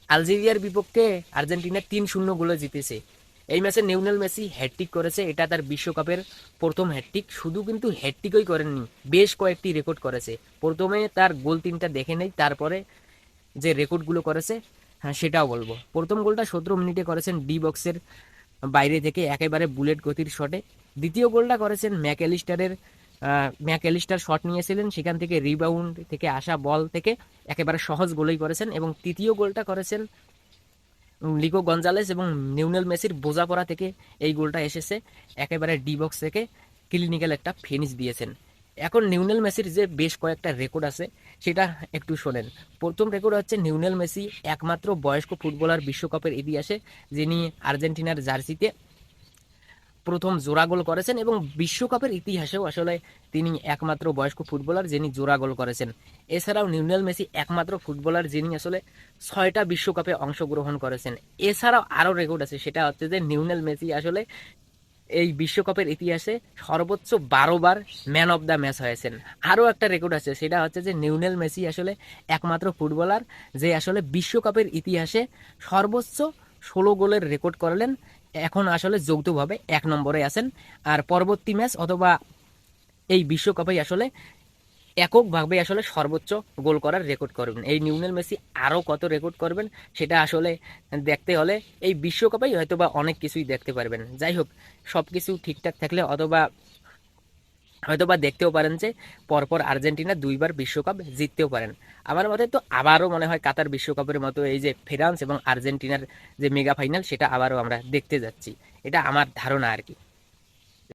আলজেরিয়ার বিপক্ষে আর্জেন্টিনা 3-0 গোলে জিতেছে। এই ম্যাচে লিওনেল মেসি হ্যাটট্রিক করেছে, এটা তার বিশ্বকাপের প্রথম হ্যাটট্রিক। শুধু কিন্তু হ্যাটট্রিকই করেননি, বেশ কয়েকটি রেকর্ড করেছে। প্রথমে তার গোল 3টা দেখে নেই, তারপরে যে রেকর্ডগুলো করেছে হ্যাঁ সেটাও বলবো। প্রথম গোলটা 17 মিনিটে করেছেন ডি বক্সের বাইরে থেকে একেবারে বুলেট গতির শটে। দ্বিতীয় গোলটা করেছেন ম্যাকঅ্যালিস্টার শট নিয়েছিলেন, সেখান থেকে রিবাউন্ড থেকে আসা বল থেকে একেবারে সহজ গোলই করেছেন। এবং তৃতীয় গোলটা করেছেন লিকো গঞ্জালেস এবং লিওনেল মেসির বোঝাপড়া থেকে এই গোলটা এসেছে। একেবারে ডি বক্স থেকে ক্লিনিক্যাল একটা ফিনিশ দিয়েছেন। এখন লিওনেল মেসির যে বেশ কয়েকটা রেকর্ড আছে সেটা একটু শোনেন। প্রথম রেকর্ড হচ্ছে লিওনেল মেসি একমাত্র বয়স্ক ফুটবলার বিশ্বকাপের ইতিহাসে যিনি আর্জেন্টিনার জার্সিতে প্রথম জোড়া গোল করেছেন, এবং বিশ্বকাপের ইতিহাসেও আসলে তিনি একমাত্র বয়স্ক ফুটবলার যিনি জোড়া গোল করেছেন। এছাড়াও লিওনেল মেসি একমাত্র ফুটবলার যিনি আসলে 6টা বিশ্বকাপে অংশগ্রহণ করেছেন। এছাড়াও আরও রেকর্ড আছে, সেটা হচ্ছে যে লিওনেল মেসি আসলে এই বিশ্বকাপের ইতিহাসে সর্বোচ্চ 12বার ম্যান অফ দ্য ম্যাচ হয়েছেন। আরও একটা রেকর্ড আছে, সেটা হচ্ছে যে লিওনেল মেসি আসলে একমাত্র ফুটবলার যে আসলে বিশ্বকাপের ইতিহাসে সর্বোচ্চ 16 গোলের রেকর্ড করলেন। এখন আসলে যৌথভাবে 1 নম্বরে আছেন। আর পরবর্তী ম্যাচ অথবা এই বিশ্বকাপেই আসলে এককভাবে আসলে সর্বোচ্চ গোল করার রেকর্ড করবেন। এই লিওনেল মেসি আরও কত রেকর্ড করবেন সেটা আসলে দেখতে হলে এই বিশ্বকাপেই হয়তোবা অনেক কিছুই দেখতে পারবেন। যাই হোক, সব কিছু ঠিকঠাক থাকলে অথবা হয়তোবা দেখতেও পারেন যে পরপর আর্জেন্টিনা 2বার বিশ্বকাপ জিততেও পারেন। আমার মতে তো আবারও মনে হয় কাতার বিশ্বকাপের মতো এই যে ফ্রান্স এবং আর্জেন্টিনার যে মেগা ফাইনাল সেটা আবারও আমরা দেখতে যাচ্ছি, এটা আমার ধারণা আর কি।